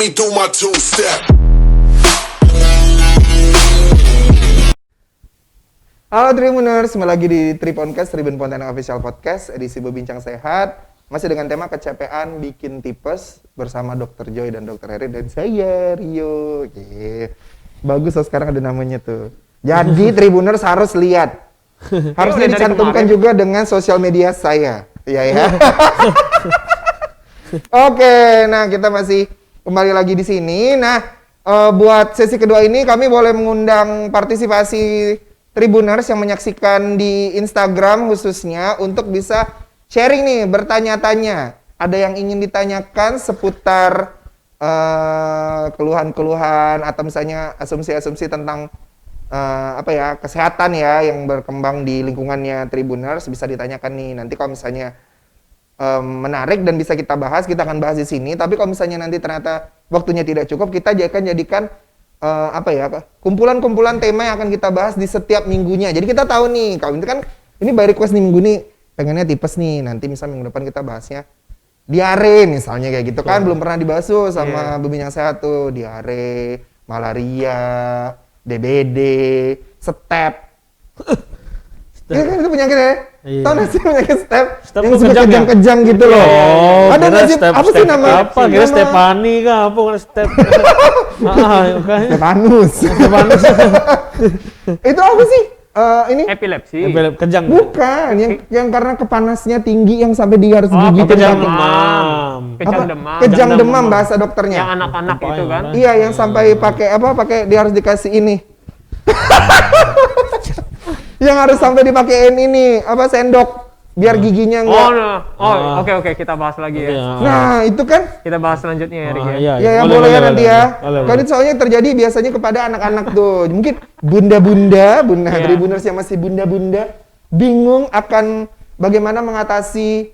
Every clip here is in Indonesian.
me do my two-step. Halo Tribuners, kembali lagi di Triponcast, Tribun Pontianak Official Podcast, edisi Berbincang Sehat. Masih dengan tema kecapean bikin tipes bersama Dr. Joy dan Dr. Heri dan saya Rio. Oke. Bagus loh sekarang ada namanya tuh. Jadi Tribuners harus lihat. Harusnya dicantumkan juga dengan sosial media saya. Iya ya. Oke, nah kita masih kembali lagi di sini. Nah, buat sesi kedua ini kami boleh mengundang partisipasi Tribuners yang menyaksikan di Instagram khususnya untuk bisa sharing nih, bertanya-tanya. Ada yang ingin ditanyakan seputar keluhan-keluhan atau misalnya asumsi-asumsi tentang kesehatan ya yang berkembang di lingkungannya Tribuners, bisa ditanyakan nih. Nanti kalau misalnya menarik dan bisa kita bahas, kita akan bahas di sini. Tapi kalau misalnya nanti ternyata waktunya tidak cukup, kita akan jadikan kumpulan-kumpulan tema yang akan kita bahas di setiap minggunya. Jadi kita tahu nih, kalau ini kan ini by request nih minggu nih pengennya tipes nih, nanti misalnya minggu depan kita bahasnya diare misalnya kayak gitu kan, belum pernah dibahas tuh sama Berbincang Sehat tuh, diare, malaria, DBD, step. Iya kan itu penyakit ya? Iya. Tahu nggak sih penyakit step yang suka kejang-kejang gitu loh. Oh, ada nggak sih? Apa sih nama? Apa? Kira Stefani kah? Apa step? Stefanus. Stefanus. Itu apa sih? Ini epilepsi. Kejang. Bukan, yang karena kepanasnya tinggi yang sampai dia harus gigitin kejang pakai- demam. Kejang demam bahasa dokternya. Yang anak-anak itu kan. Iya, yang sampai pakai dia harus dikasih ini. Yang harus sampai dipakein ini, sendok biar giginya enggak. Oke, kita bahas lagi ya. Nah, itu kan Kita bahas selanjutnya ya, Rik. ya boleh ya nanti ya. Kan itu soalnya terjadi biasanya kepada anak-anak tuh. Mungkin bunda-bunda, Tribuners yang masih bunda-bunda bingung akan bagaimana mengatasi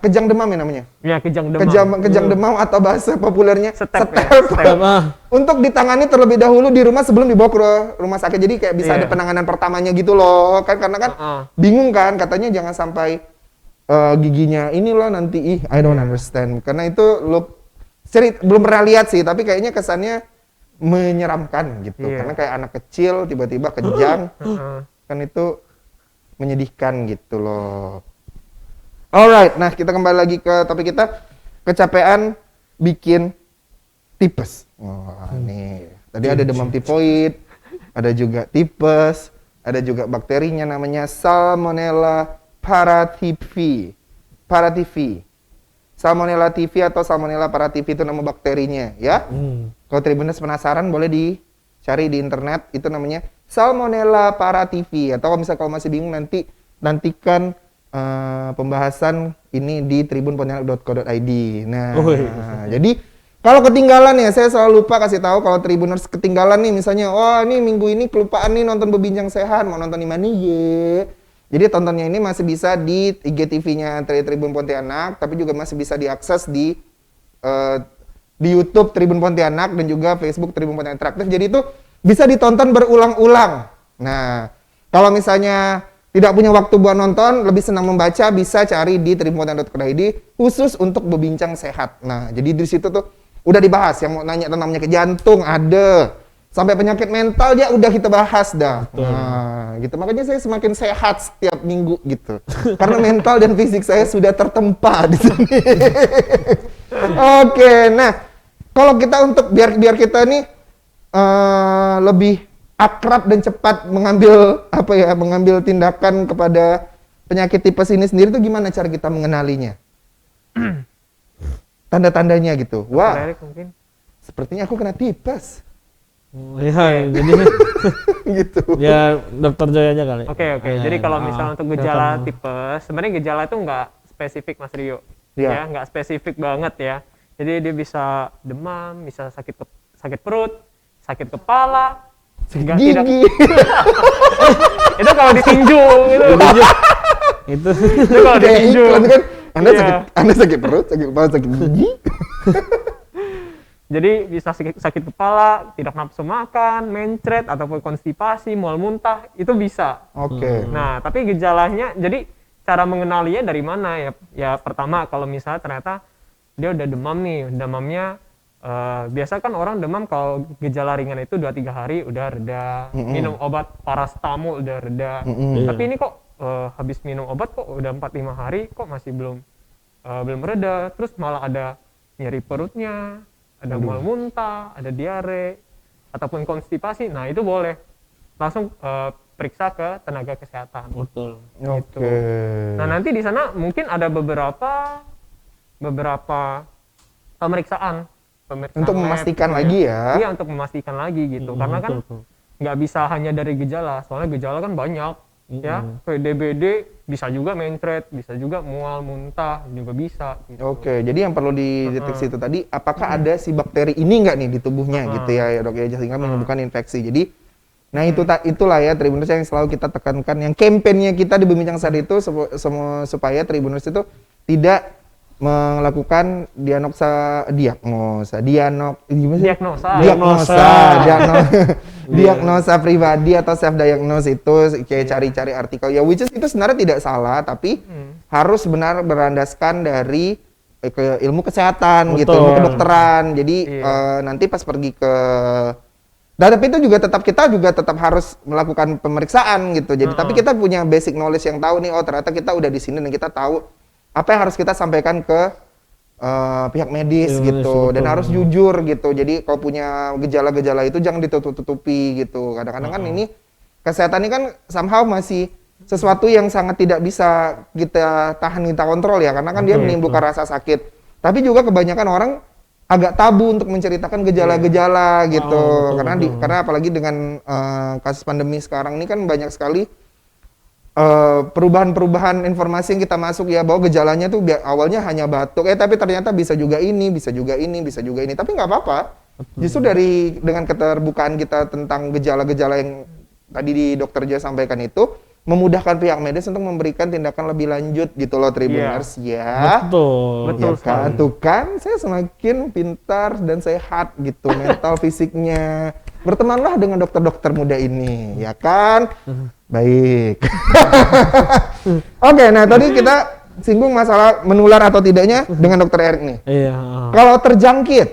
kejang demam ya namanya. Ya, kejang demam. Kejang demam atau bahasa populernya Step. Untuk ditangani terlebih dahulu di rumah sebelum dibawa ke rumah sakit. Jadi kayak bisa ada penanganan pertamanya gitu loh. Kan karena kan bingung kan, katanya jangan sampai giginya ini loh nanti I don't understand. Karena itu belum pernah lihat sih, tapi kayaknya kesannya menyeramkan gitu. Karena kayak anak kecil tiba-tiba kejang. Kan itu menyedihkan gitu loh. Alright, nah kita kembali lagi ke topik kita, kecapean bikin tipes. Wah, nih tadi ada demam tifoid, ada juga tipes, ada juga bakterinya namanya Salmonella paratyphi. Salmonella typhi atau Salmonella paratyphi itu nama bakterinya, ya. Kalau Tribuners penasaran boleh dicari di internet, itu namanya Salmonella paratyphi. Atau kalau masih bingung nantikan pembahasan ini di tribunpontianak.co.id. Nah, jadi kalau ketinggalan ya, saya selalu lupa kasih tahu kalau Tribuners ketinggalan nih, misalnya, ini minggu ini kelupaan nih nonton Berbincang Sehat, mau nonton di mana ya? Jadi tontonnya ini masih bisa di IGTV-nya Tribun Pontianak, tapi juga masih bisa diakses di YouTube Tribun Pontianak dan juga Facebook Tribun Pontianak Interaktif. Jadi itu bisa ditonton berulang-ulang. Nah, kalau misalnya tidak punya waktu buat nonton, lebih senang membaca, bisa cari di tribunpontianak.co.id khusus untuk Berbincang Sehat. Nah, jadi di situ tuh udah dibahas, yang mau nanya tentang penyakit jantung ada, sampai penyakit mental dia udah kita bahas dah. Nah, gitu. Makanya saya semakin sehat setiap minggu gitu. Karena mental dan fisik saya sudah tertempa di sini. Oke, nah kalau kita untuk biar kita nih lebih akrab dan cepat mengambil tindakan kepada penyakit tipes ini sendiri, tuh gimana cara kita mengenalinya? Tanda-tandanya gitu. Wah, sepertinya aku kena tipes. Jadi gitu. Ya dokter Joy aja kali. Oke. Jadi kalau misalnya untuk gejala tipes, sebenarnya gejala itu nggak spesifik Mas Rio. Ya, nggak spesifik banget ya. Jadi dia bisa demam, bisa sakit perut, sakit kepala, gigi. Itu kalau ditinju gitu. Itu kalau ditinju. Kan Anda sakit perut, sakit kepala, sakit gigi. Jadi bisa sakit kepala, tidak nafsu makan, mencret, ataupun konstipasi, mual muntah, itu bisa. Oke. Nah, tapi gejalanya, jadi cara mengenalinya dari mana ya? Ya pertama kalau misalnya ternyata dia udah demam nih, demamnya biasa kan orang demam kalau gejala ringan itu 2-3 hari udah reda, minum obat paracetamol udah reda. Tapi ini kok habis minum obat kok udah 4-5 hari kok masih belum reda, terus malah ada nyeri perutnya, ada mual muntah, ada diare ataupun konstipasi. Nah, itu boleh langsung periksa ke tenaga kesehatan. Betul. Gitu. Nah, nanti di sana mungkin ada beberapa pemeriksaan Untuk memastikan lab, lagi ya. Iya, untuk memastikan lagi gitu. Karena kan nggak bisa hanya dari gejala, soalnya gejala kan banyak. Ya, kayak DBD bisa juga mencret, bisa juga mual muntah juga bisa. Gitu. Oke, jadi yang perlu dideteksi itu tadi, apakah ada si bakteri ini nggak nih di tubuhnya gitu ya dok ya, sehingga menyebabkan infeksi. Jadi, nah itulah ya Tribuners yang selalu kita tekankan, yang kampanyenya kita di Bimbingan Sehari itu supaya Tribuners itu tidak melakukan diagnosa pribadi atau self diagnose itu kayak cari-cari artikel ya, which is itu sebenarnya tidak salah, tapi harus benar berlandaskan dari ke ilmu kesehatan. Betul. Gitu, ilmu kedokteran. Jadi nanti pas pergi ke tapi itu juga kita tetap harus melakukan pemeriksaan gitu. Jadi tapi kita punya basic knowledge yang tahu nih, oh ternyata kita udah di sini dan kita tahu apa yang harus kita sampaikan ke pihak medis gitu, dan harus jujur gitu. Jadi kalau punya gejala-gejala itu jangan ditutup-tutupi gitu. Kadang-kadang kan ini kesehatan ini kan somehow masih sesuatu yang sangat tidak bisa kita tahan, kita kontrol ya, karena kan dia menimbulkan rasa sakit. Tapi juga kebanyakan orang agak tabu untuk menceritakan gejala-gejala gitu. Karena apalagi dengan kasus pandemi sekarang ini kan banyak sekali perubahan-perubahan informasi yang kita masuk ya, bahwa gejalanya tuh awalnya hanya batuk, tapi ternyata bisa juga ini, tapi nggak apa-apa. Justru dengan keterbukaan kita tentang gejala-gejala yang tadi di dokter Joy sampaikan itu, memudahkan pihak medis untuk memberikan tindakan lebih lanjut gitu loh Tribuners ya. Betul ya kan? Tuh kan, saya semakin pintar dan sehat gitu, mental fisiknya. Bertemanlah dengan dokter-dokter muda ini, ya kan? Baik. Oke, nah tadi kita singgung masalah menular atau tidaknya dengan dokter Erik nih. Iya. Kalau terjangkit,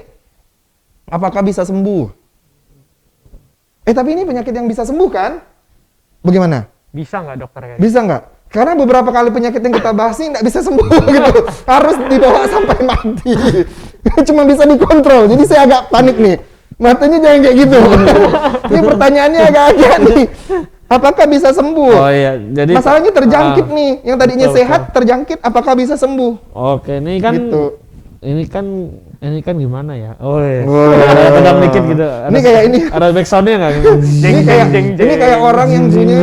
apakah bisa sembuh? Tapi ini penyakit yang bisa sembuh kan? Bagaimana? Bisa nggak dokter Erik? Bisa nggak? Karena beberapa kali penyakit yang kita bahas ini nggak bisa sembuh gitu. Harus dibawa sampai mati. Cuma bisa dikontrol. Jadi saya agak panik nih. Matanya jangan kayak gitu. Ini pertanyaannya agak-agak nih. Apakah bisa sembuh? Oh iya, jadi masalahnya terjangkit nih. Yang tadinya sehat terjangkit, apakah bisa sembuh? Oke, ini kan gitu. Ini kan gimana ya? Oh iya. Ada tegang dikit gitu. Ini kayak ini. Ada backsoundnya nggak? Ini kayak orang yang punya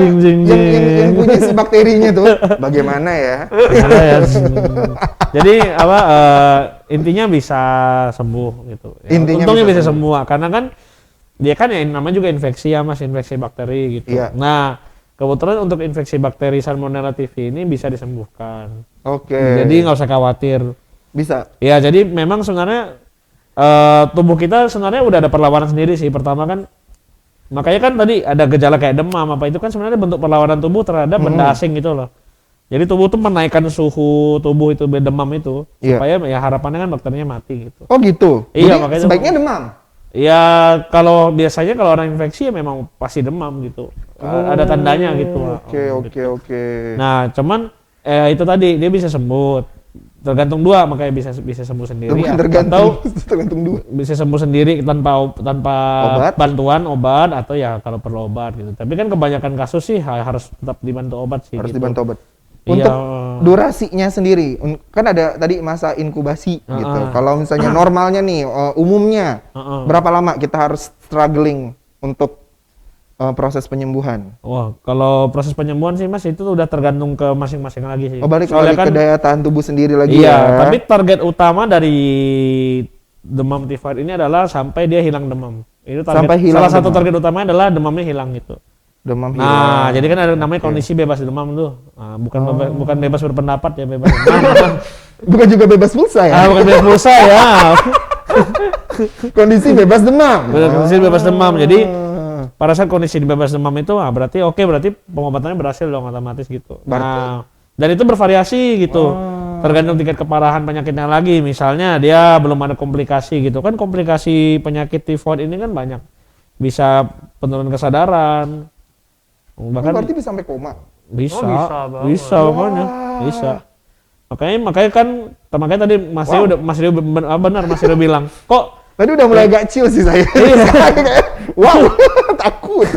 yang punya si bakterinya tuh. Bagaimana ya? Jadi apa? Intinya bisa sembuh gitu. Ya, untungnya bisa sembuh karena kan dia kan ya namanya juga infeksi ya Mas, infeksi bakteri gitu. Iya. Nah, kebetulan untuk infeksi bakteri Salmonella typhi ini bisa disembuhkan. Oke. Jadi nggak usah khawatir. Bisa. Ya, jadi memang sebenarnya tubuh kita sebenarnya udah ada perlawanan sendiri sih. Pertama kan, makanya kan tadi ada gejala kayak demam apa itu kan sebenarnya bentuk perlawanan tubuh terhadap benda asing gitu loh. Jadi tubuh tuh menaikkan suhu tubuh itu demam itu supaya ya harapannya kan bakterinya mati gitu. Oh gitu. Iya, jadi makanya sebaiknya demam. Ya kalau biasanya kalau orang infeksi ya memang pasti demam gitu. Ada tandanya gitu. Oke. Nah, cuman itu tadi dia bisa sembuh. Tergantung dua, makanya bisa sembuh sendiri tergantung dua. Bisa sembuh sendiri tanpa obat? bantuan obat atau ya kalau perlu obat gitu. Tapi kan kebanyakan kasus sih harus tetap dibantu obat sih. Harus gitu. dibantu obat. Untuk durasinya sendiri, kan ada tadi masa inkubasi gitu. Kalau misalnya normalnya nih, umumnya berapa lama kita harus struggling untuk proses penyembuhan? Wah, kalau proses penyembuhan sih Mas itu udah tergantung ke masing-masing lagi sih. Balik kan, ke daya tahan tubuh sendiri lagi ya. Tapi target utama dari demam tifoid ini adalah sampai dia hilang demam. Itu target. Salah satu target utamanya adalah demamnya hilang gitu. Demam hilang. Nah, jadi kan ada namanya kondisi bebas demam tuh. Nah, bukan bebas berpendapat ya, bebas demam. Bukan juga bebas pulsa ya? Bukan bebas pulsa ya. Kondisi bebas demam. Kondisi bebas demam. Jadi pada saat kondisi bebas demam itu berarti pengobatannya berhasil dong otomatis gitu. Nah, dan itu bervariasi gitu. Tergantung tingkat keparahan penyakitnya lagi. Misalnya dia belum ada komplikasi gitu kan, komplikasi penyakit tifoid ini kan banyak. Bisa penurunan kesadaran. Bahkan berarti bisa sampai koma. bisa, Oh, bisa banget. bisa pokoknya, bisa. Makanya kan, makanya tadi Mas Rio benar Mas Rio bilang, kok Tadi udah mulai agak chill sih saya. Iya. Wow, takut.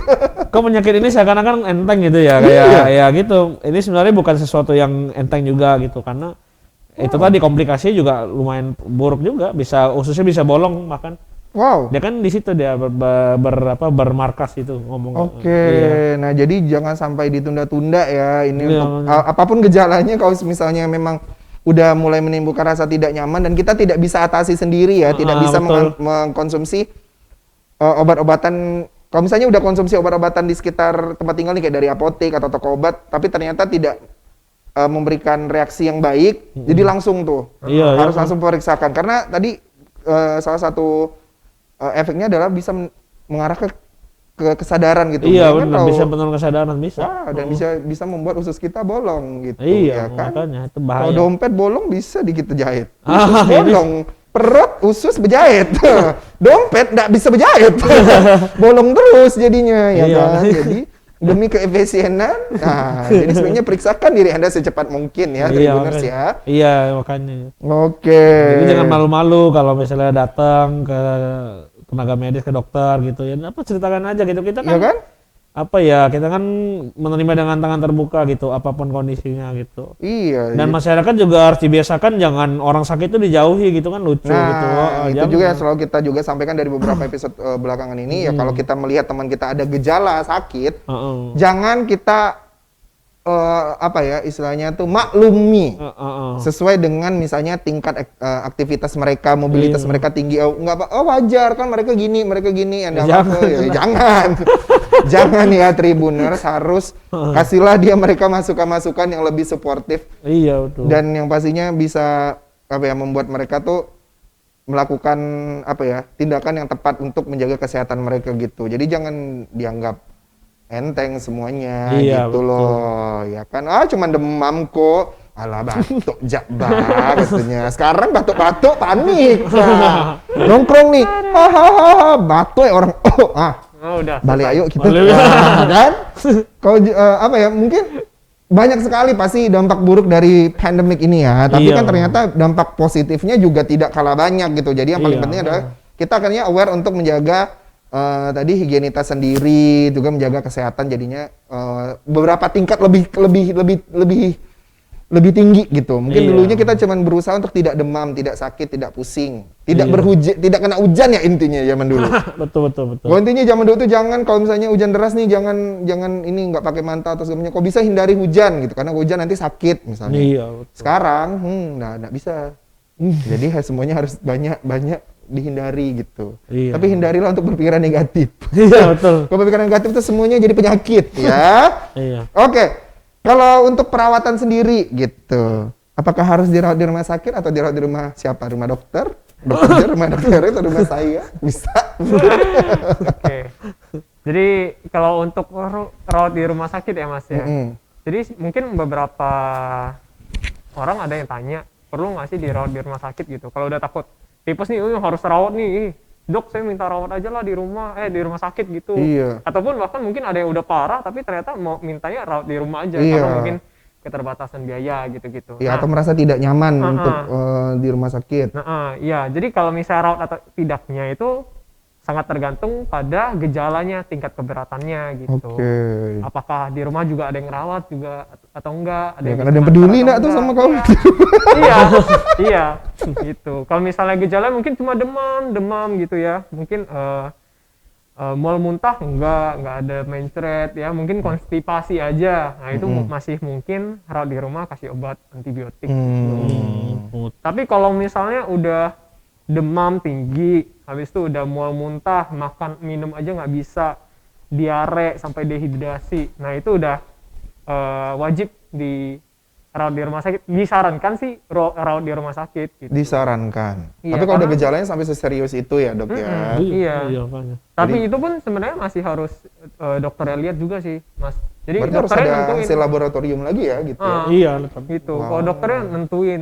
kok penyakit ini seakan-akan enteng gitu ya, kayak ya gitu. Ini sebenarnya bukan sesuatu yang enteng juga gitu, karena itu tadi komplikasinya juga lumayan buruk juga, ususnya bisa bolong bahkan. Wow. Dia kan di situ dia bermarkas itu ngomong. Oke, Iya. nah jadi jangan sampai ditunda-tunda ya ini Iya, untuk apapun gejalanya kalau misalnya memang udah mulai menimbulkan rasa tidak nyaman dan kita tidak bisa atasi sendiri ya, tidak bisa betul. mengkonsumsi obat-obatan. Kalau misalnya udah konsumsi obat-obatan di sekitar tempat tinggal nih kayak dari apotek atau toko obat, tapi ternyata tidak memberikan reaksi yang baik, jadi langsung tuh harus langsung periksakan karena tadi salah satu efeknya adalah bisa mengarah ke kesadaran gitu. Iya benar, bisa penurunan kesadaran bisa. Wah, dan bisa membuat usus kita bolong gitu. Iya, ya kan? makanya itu bahaya. Kalau dompet bolong bisa dikit jahit. Ah, Usus bolong, perut usus berjahit. Dompet nggak bisa berjahit. Bolong terus jadinya ya Iya. kan. Jadi demi keefisienan, nah jadi sebenarnya periksakan diri Anda secepat mungkin ya, Tribuners ya. Iya, makanya. Oke. Jadi jangan malu-malu kalau misalnya datang ke tenaga medis, ke dokter gitu ya. Apa ceritakan aja gitu. Kita kan, Iya kan? kita kan menerima dengan tangan terbuka gitu, apapun kondisinya gitu. Iya. Dan masyarakat juga harus dibiasakan jangan orang sakit itu dijauhi gitu kan, lucu Nah, gitu. itu juga yang selalu kita juga sampaikan dari beberapa episode belakangan ini ya, kalau kita melihat teman kita ada gejala sakit, jangan kita istilahnya tuh maklumi sesuai dengan misalnya tingkat aktivitas mereka, mobilitas mereka tinggi, wajar kan mereka gini jangan jangan ya Tribuners, harus kasihlah dia mereka masukan-masukan yang lebih suportif. Iya betul. Dan yang pastinya bisa membuat mereka tuh melakukan tindakan yang tepat untuk menjaga kesehatan mereka gitu. Jadi jangan dianggap enteng semuanya gitu betul. loh, ya kan? Cuman demam kok, alah batuk jabba katanya. Sekarang batuk-batuk panik. Nah, nongkrong nih, batuk orang. Udah. Balik ayo kita. Dan kalau mungkin banyak sekali pasti dampak buruk dari pandemik ini ya. Tapi kan ternyata dampak positifnya juga tidak kalah banyak gitu. Jadi yang paling penting adalah kita akhirnya aware untuk menjaga tadi higienitas sendiri, juga menjaga kesehatan, jadinya beberapa tingkat lebih tinggi gitu. Mungkin dulunya kita cuman berusaha untuk tidak demam, tidak sakit, tidak pusing, tidak tidak kena hujan ya intinya zaman dulu. betul. Kalau intinya zaman dulu tuh jangan, kalau misalnya hujan deras nih jangan ini nggak pakai mantel atau sebagainya. Kok bisa hindari hujan gitu, karena hujan nanti sakit misalnya. Iya, betul. Sekarang nggak bisa. Jadi semuanya harus banyak dihindari gitu. Iya. Tapi hindarilah untuk berpikiran negatif. Iya betul. Kalau berpikiran negatif itu semuanya jadi penyakit ya. Iya. Oke. Kalau untuk perawatan sendiri gitu, apakah harus dirawat di rumah sakit atau dirawat di rumah siapa? Rumah dokter? Rumah dokter atau rumah saya? Bisa. Oke. Jadi kalau untuk rawat di rumah sakit ya Mas ya. Jadi mungkin beberapa orang ada yang tanya, perlu nggak sih dirawat di rumah sakit gitu? Kalau udah takut tipes nih, harus rawat nih. Dok, saya minta rawat aja lah di rumah sakit gitu. Iya. Ataupun bahkan mungkin ada yang udah parah tapi ternyata mau mintanya rawat di rumah aja Iya. karena mungkin keterbatasan biaya gitu-gitu. Ya, atau merasa tidak nyaman untuk di rumah sakit. Iya. Jadi kalau misalnya rawat atau tidaknya itu sangat tergantung pada gejalanya, tingkat keberatannya gitu. Oke. Apakah di rumah juga ada yang rawat juga atau enggak? Ya, kan ada yang peduli nak tuh sama kau. Iya, gitu. Kalau misalnya gejala mungkin cuma demam gitu ya. Mungkin mual muntah enggak ada mencret ya. Mungkin konstipasi aja. Nah, itu masih mungkin rawat di rumah, kasih obat antibiotik. Tapi kalau misalnya udah demam tinggi, habis itu udah mual muntah, makan minum aja nggak bisa, diare sampai dehidrasi, nah itu udah wajib rawat di rumah sakit. Disarankan sih rawat di rumah sakit gitu. Disarankan. Iya, Tapi kalau udah karena- gejalanya sampai seserius itu ya, Dok ya. Iya. Iya, makanya. Tapi itu pun sebenarnya masih harus dokternya lihat juga sih, Mas. Jadi Berarti harus dokternya ada nentuin hasil laboratorium lagi ya gitu. Ya? Iya, tetap. gitu. Wow. Kalau dokternya nentuin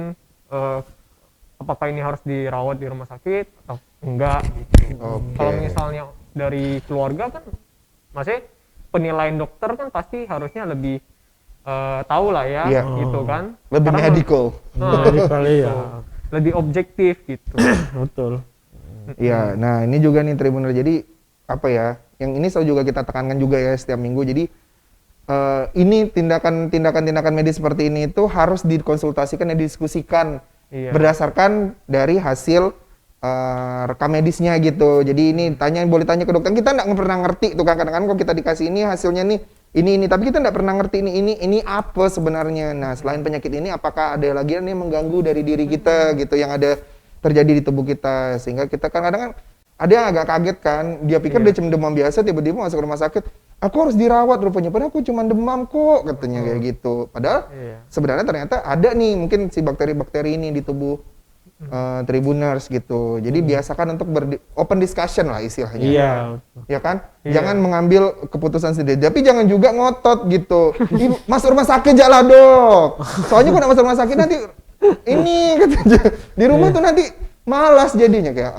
apakah ini harus dirawat di rumah sakit atau enggak gitu. Oke. Kalau misalnya dari keluarga kan, maksudnya penilaian dokter kan pasti harusnya lebih tahu lah ya, Iya. gitu kan. Lebih Karena medical. Jadi kali ya. lebih objektif gitu. Betul. Iya, nah ini juga nih Tribuner. Jadi apa ya? Yang ini selalu juga kita tekankan juga ya setiap minggu. Jadi ini tindakan medis seperti ini itu harus dikonsultasikan dan didiskusikan berdasarkan dari hasil rekam medisnya gitu. Jadi ini boleh tanya ke dokter. Kita nggak pernah ngerti tuh kan, kadang-kadang kalau kita dikasih ini hasilnya nih ini, tapi kita nggak pernah ngerti ini apa sebenarnya. Nah, selain penyakit ini, apakah ada lagi yang mengganggu dari diri kita gitu yang ada terjadi di tubuh kita, sehingga kita kadang-kadang ada yang agak kaget kan, dia pikir dia cuma demam biasa, tiba-tiba masuk rumah sakit, aku harus dirawat rupanya, padahal aku cuma demam kok, katanya kayak gitu. Padahal sebenarnya ternyata ada nih mungkin si bakteri-bakteri ini di tubuh Tribuners gitu. Jadi biasakan untuk open discussion lah istilahnya. Iya. Ya kan? Jangan mengambil keputusan sendiri. Tapi jangan juga ngotot gitu. Masuk rumah sakit aja lah, Dok. Soalnya kalau masuk rumah sakit nanti ini katanya. Di rumah tuh nanti malas jadinya kayak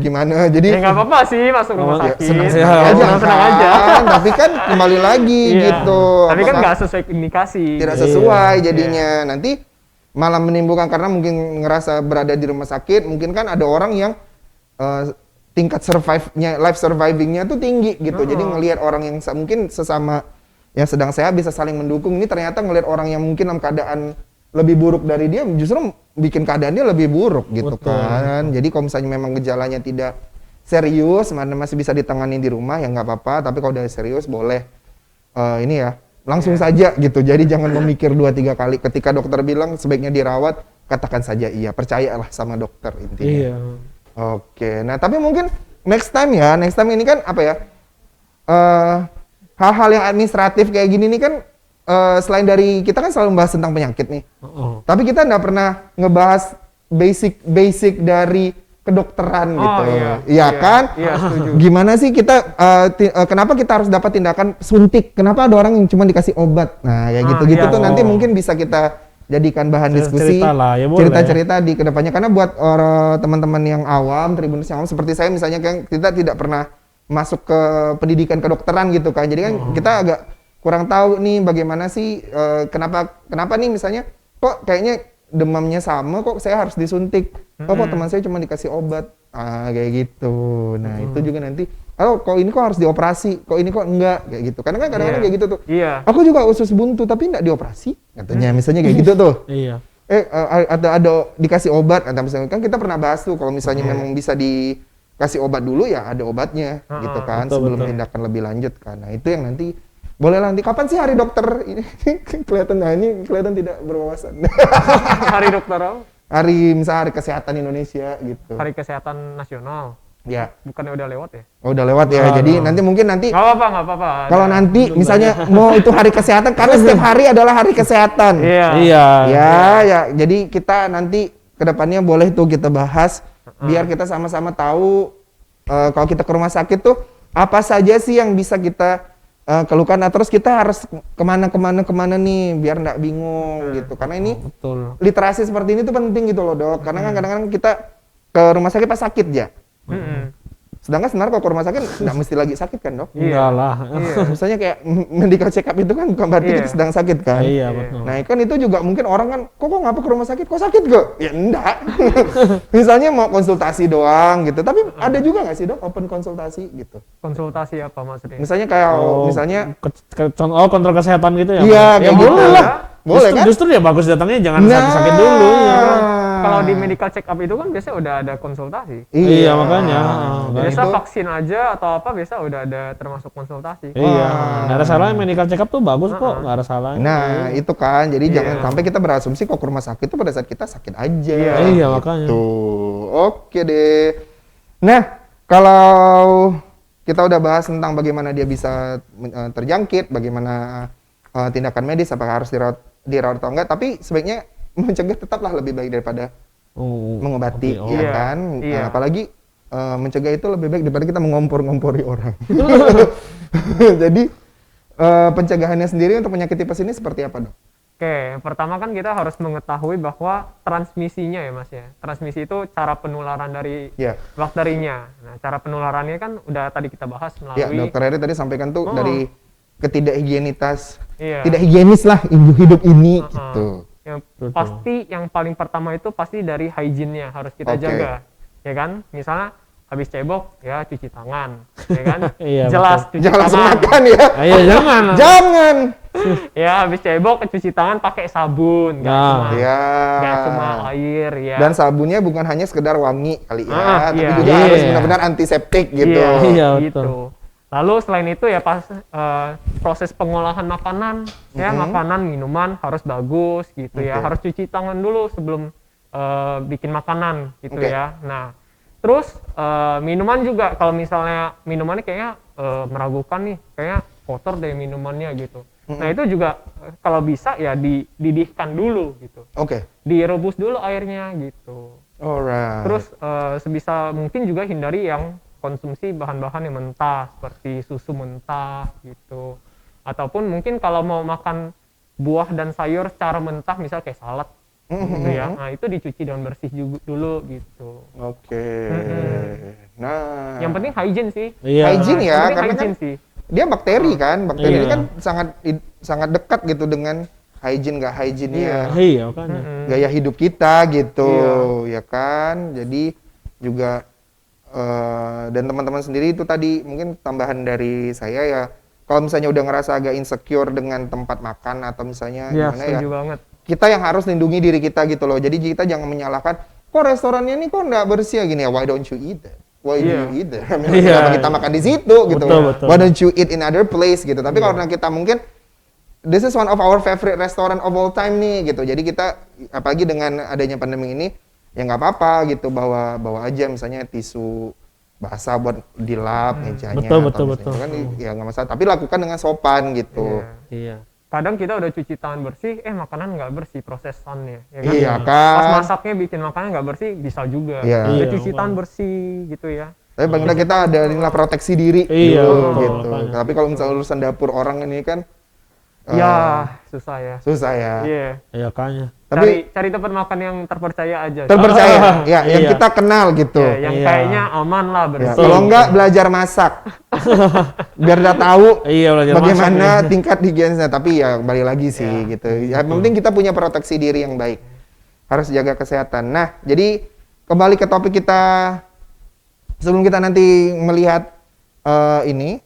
gimana. Jadi Ya nggak apa-apa sih masuk rumah sakit. senang-senang aja, Senang-senang aja. kan? Tapi kan kembali lagi gitu. Tapi kan Apakah nggak sesuai indikasi. tidak sesuai jadinya. Nanti malah menimbulkan, karena mungkin ngerasa berada di rumah sakit, mungkin kan ada orang yang tingkat life surviving-nya tuh tinggi gitu. Jadi ngelihat orang yang mungkin sesama yang sedang sehat bisa saling mendukung, ini ternyata ngelihat orang yang mungkin dalam keadaan lebih buruk dari dia justru bikin keadaannya lebih buruk gitu. Betul. Kan. Jadi kalau misalnya memang gejalanya tidak serius, mana masih bisa ditangani di rumah ya nggak apa-apa, tapi kalau udah serius boleh ini ya langsung saja gitu. Jadi jangan memikir 2-3 kali. Ketika dokter bilang sebaiknya dirawat, katakan saja iya. Percayalah sama dokter intinya. Iya. Oke. Nah, tapi mungkin next time ini kan apa ya? Hal-hal yang administratif kayak gini nih kan selain dari kita kan selalu membahas tentang penyakit nih. Tapi kita nggak pernah ngebahas basic dari kedokteran gitu. Iya kan? Iya, setuju. Gimana sih kita kenapa kita harus dapat tindakan suntik? Kenapa ada orang yang cuma dikasih obat? Nah, ya gitu-gitu tuh nanti mungkin bisa kita jadikan bahan diskusi. Cerita lah, ya boleh. Cerita-cerita di kedepannya, karena buat teman-teman yang awam, Tribuners yang awam seperti saya misalnya, kan kita tidak pernah masuk ke pendidikan kedokteran gitu kan. Jadi kan kita agak kurang tahu nih bagaimana sih kenapa nih misalnya kok kayaknya demamnya sama, kok saya harus disuntik, kok teman saya cuma dikasih obat, kayak gitu. Nah itu juga nanti, kok ini kok harus dioperasi, kok ini kok enggak, kayak gitu. Karena kan kadang-kadang kayak gitu tuh. Iya. Aku juga usus buntu tapi enggak dioperasi, katanya misalnya kayak gitu tuh. Iya. Ada dikasih obat, atau misalnya kan kita pernah bahas tuh kalau misalnya memang bisa dikasih obat dulu ya ada obatnya, gitu kan, sebelum tindakan lebih lanjut kan. Nah itu yang nanti boleh lah nanti. Kapan sih hari dokter ini? kelihatan tidak berwawasan. Hari dokter apa? Misalnya hari kesehatan Indonesia gitu. Hari kesehatan nasional. Ya. Bukannya udah lewat ya? Oh, udah lewat ya. Jadi nanti mungkin nanti Nggak apa-apa. kalau nanti misalnya mau itu hari kesehatan, karena setiap hari adalah hari kesehatan. Iya. Ya. Jadi kita nanti kedepannya boleh tuh kita bahas biar kita sama-sama tahu kalau kita ke rumah sakit tuh apa saja sih yang bisa kita keluhkan. Nah, terus kita harus kemana nih biar nggak bingung gitu. Karena ini literasi seperti ini tuh penting gitu loh, Dok. Karena kan kadang-kadang kita ke rumah sakit pas sakit ya. Sedangkan sebenarnya kalau ke rumah sakit nggak mesti lagi sakit kan, Dok? Enggak lah. Misalnya kayak medical check up itu kan bukan berarti kita sedang sakit kan? Iya, betul. Nah kan itu juga mungkin orang kan, kok ngapa ke rumah sakit? Kok sakit kok? Ya enggak. Misalnya mau konsultasi doang gitu. Tapi ada juga nggak sih, Dok, open konsultasi gitu? Konsultasi apa maksudnya? Misalnya kayak misalnya kontrol kesehatan gitu ya? Iya, ya kayak gitu. boleh lah. Boleh kan? Justru ya bagus datangnya jangan sakit-sakit dulu. Ya. Kalau di medical check up itu kan biasanya udah ada konsultasi. Iya, makanya. Biasa itu- vaksin aja atau apa biasa udah ada termasuk konsultasi. Iya, nggak ada salahnya medical check up tuh bagus kok, nggak ada salahnya. Nah, itu kan. Jadi jangan sampai kita berasumsi kok ke rumah sakit itu pada saat kita sakit aja. Iya, makanya. Tuh. Oke deh. Nah, kalau kita udah bahas tentang bagaimana dia bisa terjangkit, bagaimana tindakan medis, apakah harus dirawat dirawat atau enggak, tapi sebaiknya mencegah tetaplah lebih baik daripada mengobati, oke, ya iya, kan? iya. Nah, apalagi mencegah itu lebih baik daripada kita mengompor-ngompori orang. Jadi pencegahannya sendiri untuk penyakit tipes ini seperti apa, Dok? Oke, pertama kan kita harus mengetahui bahwa transmisinya ya Mas ya. Transmisi itu cara penularan dari Ya. bakterinya. Nah, cara penularannya kan udah tadi kita bahas Ya, melalui Dokter Heri tadi sampaikan tuh dari ketidakhigienitas, Iya. tidak higienis lah hidup ini gitu. Yang Betul. pasti yang paling pertama itu pasti dari hygiene-nya harus kita Oke. jaga. Ya kan? Misalnya habis cebok ya cuci tangan, ya kan? Iya, Jelas cuci Jangan langsung tangan. makan ya. Ayo jangan. Jangan. Ya habis cebok cuci tangan pakai sabun, Nah. nggak cuma Ya. air ya. Dan sabunnya bukan hanya sekedar wangi kali ya, tapi iya. juga Iya. harus benar-benar antiseptik gitu. Iya, gitu. betul. Lalu selain itu ya pas proses pengolahan makanan, ya makanan minuman harus bagus gitu ya, Oke. harus cuci tangan dulu sebelum bikin makanan gitu Oke. ya. Nah, terus minuman juga kalau misalnya minumannya kayaknya meragukan nih, kayaknya kotor deh minumannya gitu. Nah itu juga kalau bisa ya dididihkan dulu gitu, Oke. direbus dulu airnya gitu. Alright. Terus sebisa mungkin juga hindari yang konsumsi bahan-bahan yang mentah seperti susu mentah gitu. Ataupun mungkin kalau mau makan buah dan sayur secara mentah misal kayak salad gitu ya. Nah, itu dicuci dengan bersih juga dulu gitu. Oke. Nah, Yang penting hygiene sih. Iya. hygiene ya, Yang penting karena kan hygiene sih. dia bakteri kan, bakteri Iya. ini kan sangat dekat gitu dengan hygiene nggak hygiene-nya. Iya, makanya. Gaya hidup kita gitu, Iya. ya kan? Jadi juga dan teman-teman sendiri itu tadi mungkin tambahan dari saya ya, kalau misalnya udah ngerasa agak insecure dengan tempat makan atau misalnya Iya, gimana ya, setuju banget. kita yang harus lindungi diri kita gitu loh. Jadi kita jangan menyalahkan, kok restorannya ini kok nggak bersih ya gini ya, why don't you eat that? Why do you eat that? Iya. Kenapa kita makan di situ gitu? Betul, betul. Why don't you eat in other place gitu? Tapi karena kita mungkin this is one of our favorite restaurant of all time nih gitu. Jadi kita apalagi dengan adanya pandemi ini ya nggak apa-apa gitu, bawa aja misalnya tisu basah buat dilap mejanya. Betul, atau betul, misalnya betul. itu kan ya nggak masalah. Tapi lakukan dengan sopan gitu. Iya. Kadang kita udah cuci tangan bersih, makanan nggak bersih prosesannya. Ya kan? Iya Pas kan. masaknya bikin makanan nggak bersih bisa juga. Iya. Udah Iya, cuci tangan makanya. bersih gitu ya. Tapi paling nggak kita ada inilah proteksi diri Iya, dulu, betul, gitu. makanya. Tapi kalau misalnya urusan dapur orang ini kan Ya, susah ya. susah ya. Iya. Iya, makanya. Tapi Cari tempat makan yang terpercaya aja. terpercaya, ya, yang Iya. kita kenal gitu. Ya, yang Iya. kayaknya aman lah Ya, bersih. kalau enggak belajar masak, biar udah tahu Iya, belajar bagaimana masak, tingkat higienisnya. Tapi ya balik lagi sih gitu. Yang penting kita punya proteksi diri yang baik, harus jaga kesehatan. Nah, jadi kembali ke topik kita sebelum kita nanti melihat ini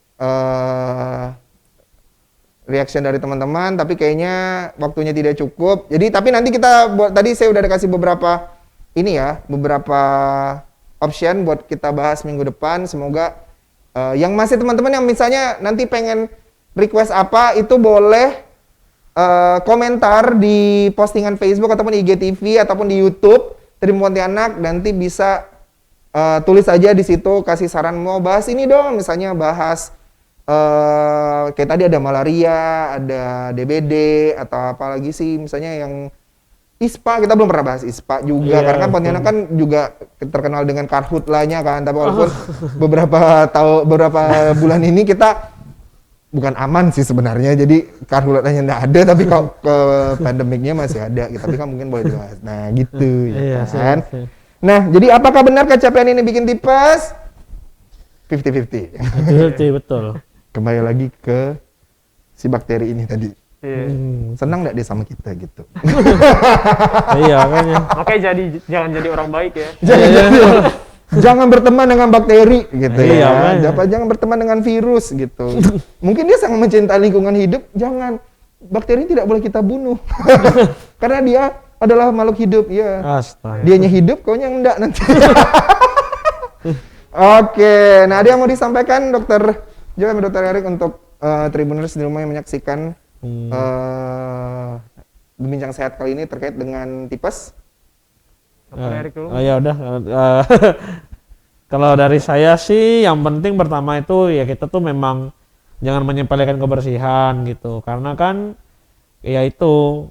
reaction dari teman-teman, tapi kayaknya waktunya tidak cukup. Jadi tapi nanti kita buat, tadi saya udah kasih beberapa ini ya, beberapa option buat kita bahas minggu depan. Semoga yang masih teman-teman yang misalnya nanti pengen request apa itu boleh komentar di postingan Facebook ataupun IGTV ataupun di YouTube Trim Pontianak, nanti bisa tulis aja di situ, kasih saran mau bahas ini dong, misalnya bahas kayak tadi ada malaria, ada DBD atau apa lagi sih, misalnya yang ISPA, kita belum pernah bahas ISPA juga, Iya, karena kan Pontianak kan juga terkenal dengan karhutlah-nya kan, tapi walaupun beberapa bulan ini kita bukan aman sih sebenarnya, jadi karhutlah-nya nggak ada, tapi kalau ke pandemiknya masih ada, gitu. Tapi kan mungkin boleh dibahas. Nah gitu Iya, ya kan. siap. Nah, jadi apakah benar kecapean ini bikin tipes? 50-50. Betul. Kembali lagi ke si bakteri ini tadi. Iya. Senang nggak dia sama kita gitu? Iya, makanya. Oke, jangan jadi orang baik ya. Jangan berteman dengan bakteri gitu Iya, ya. makanya. Jangan berteman dengan virus gitu. Mungkin dia sangat mencintai lingkungan hidup, jangan. Bakteri tidak boleh kita bunuh. Karena dia adalah makhluk hidup, ya. Astaga. Dianya hidup, kaunya enggak nanti. Oke, nah ada yang mau disampaikan Dokter Jo sama Dokter Erik untuk Tribuners di rumah yang menyaksikan Bincang Sehat kali ini terkait dengan tipes? Dokter Erik dulu. Ya udah. Kalau dari saya sih yang penting pertama itu ya kita tuh memang jangan menyepelekan kebersihan gitu. Karena kan ya itu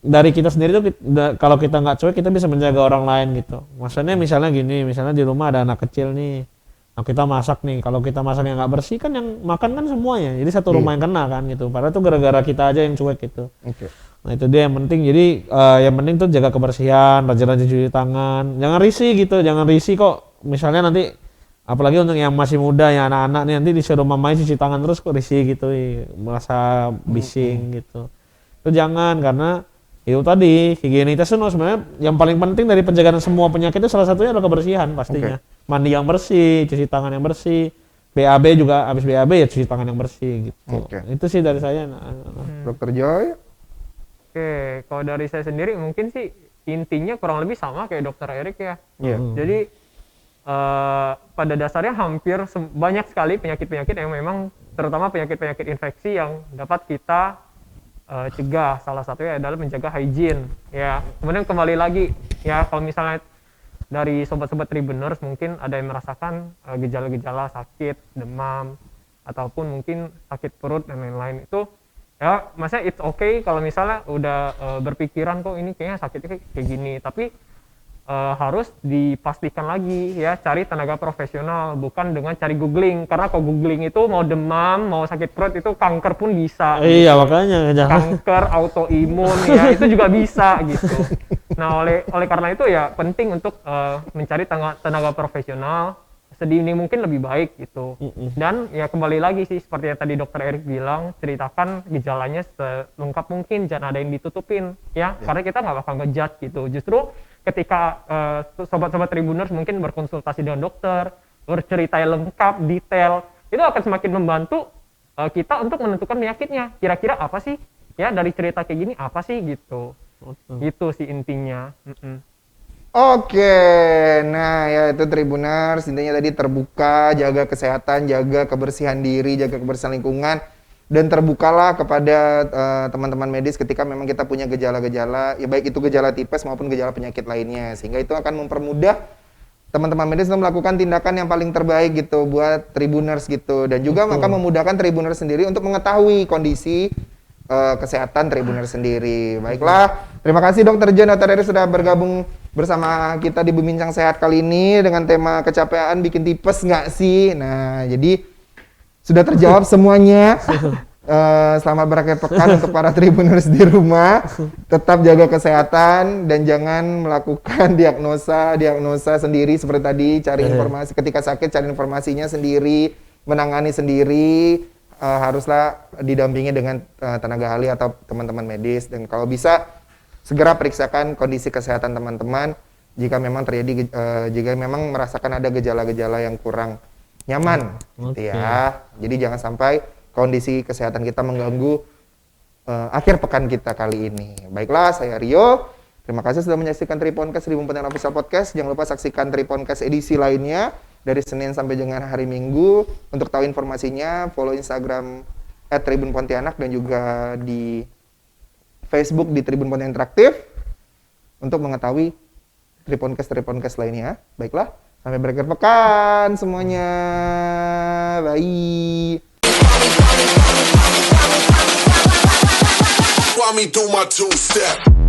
dari kita sendiri tuh kalau kita nggak cuek kita bisa menjaga orang lain gitu. Maksudnya misalnya gini, misalnya di rumah ada anak kecil nih, nah kita masak nih, kalau kita masaknya nggak bersih kan yang makan kan semuanya, jadi satu rumah yang kena kan gitu. Padahal tuh gara-gara kita aja yang cuek gitu. Nah itu dia yang penting. Jadi yang penting tuh jaga kebersihan, rajin-rajin cuci tangan, jangan risih gitu, jangan risih kok. Misalnya nanti apalagi untuk yang masih muda, yang anak-anak nih nanti disuruh mamanya cuci tangan terus kok risih gitu, merasa bising gitu. Itu jangan, karena itu tadi higienitas itu sebenarnya yang paling penting dari pencegahan semua penyakit itu salah satunya adalah kebersihan pastinya. Mandi yang bersih, cuci tangan yang bersih. BAB juga, habis BAB ya cuci tangan yang bersih gitu. Itu sih dari saya. Dokter Joy. Oke, kalau dari saya sendiri mungkin sih intinya kurang lebih sama kayak Dokter Erik ya. Jadi pada dasarnya hampir banyak sekali penyakit-penyakit yang memang terutama penyakit-penyakit infeksi yang dapat kita cegah. Salah satunya adalah menjaga hygiene ya. Kemudian kembali lagi ya, kalau misalnya dari sobat-sobat Tribuners mungkin ada yang merasakan gejala-gejala sakit, demam, ataupun mungkin sakit perut dan lain-lain, itu ya maksudnya it's okay kalau misalnya udah berpikiran kok ini kayaknya sakitnya kayak gini, tapi harus dipastikan lagi ya, cari tenaga profesional, bukan dengan cari googling, karena kalau googling itu mau demam, mau sakit perut itu kanker pun bisa. Iya gitu. Makanya kanker autoimun ya itu juga bisa gitu. Nah oleh karena itu ya penting untuk mencari tenaga profesional sedini mungkin lebih baik gitu. Dan ya kembali lagi sih seperti yang tadi Dokter Erik bilang, ceritakan gejalanya selengkap mungkin, jangan ada yang ditutupin ya, karena kita nggak bakal ngejudge gitu. Justru ketika sobat-sobat Tribuners mungkin berkonsultasi dengan dokter, bercerita yang lengkap, detail, itu akan semakin membantu kita untuk menentukan penyakitnya. Kira-kira apa sih? Ya dari cerita kayak gini apa sih gitu. Gitu sih intinya. Oke, nah ya itu Tribuners, intinya tadi terbuka, jaga kesehatan, jaga kebersihan diri, jaga kebersihan lingkungan, dan terbukalah kepada teman-teman medis ketika memang kita punya gejala-gejala, ya baik itu gejala tipes maupun gejala penyakit lainnya, sehingga itu akan mempermudah teman-teman medis untuk melakukan tindakan yang paling terbaik gitu buat Tribuners gitu, dan juga akan memudahkan Tribuners sendiri untuk mengetahui kondisi kesehatan Tribuners sendiri. Baiklah, terima kasih Dokter John, Dokter Erik sudah bergabung bersama kita di Bincang Sehat kali ini dengan tema kecapean bikin tipes nggak sih? Nah, jadi sudah terjawab semuanya. Selamat berakhir pekan untuk para Tribuners di rumah. Tetap jaga kesehatan dan jangan melakukan diagnosa sendiri seperti tadi. Cari informasi ketika sakit, cari informasinya sendiri, menangani sendiri. Haruslah didampingi dengan tenaga ahli atau teman-teman medis, dan kalau bisa segera periksakan kondisi kesehatan teman-teman jika memang terjadi jika memang merasakan ada gejala-gejala yang kurang nyaman gitu ya. Jadi jangan sampai kondisi kesehatan kita mengganggu akhir pekan kita kali ini. Baiklah, saya Rio. Terima kasih sudah menyaksikan Tripodcast Tribun Pontianak Official Podcast. Jangan lupa saksikan Tripodcast edisi lainnya dari Senin sampai dengan hari Minggu. Untuk tahu informasinya, follow Instagram @tribunpontianak dan juga di Facebook di Tribun Pontianak Interaktif untuk mengetahui Tripodcast lainnya. Baiklah, sampai berakhir pekan semuanya. Bye. Why me do my two-step?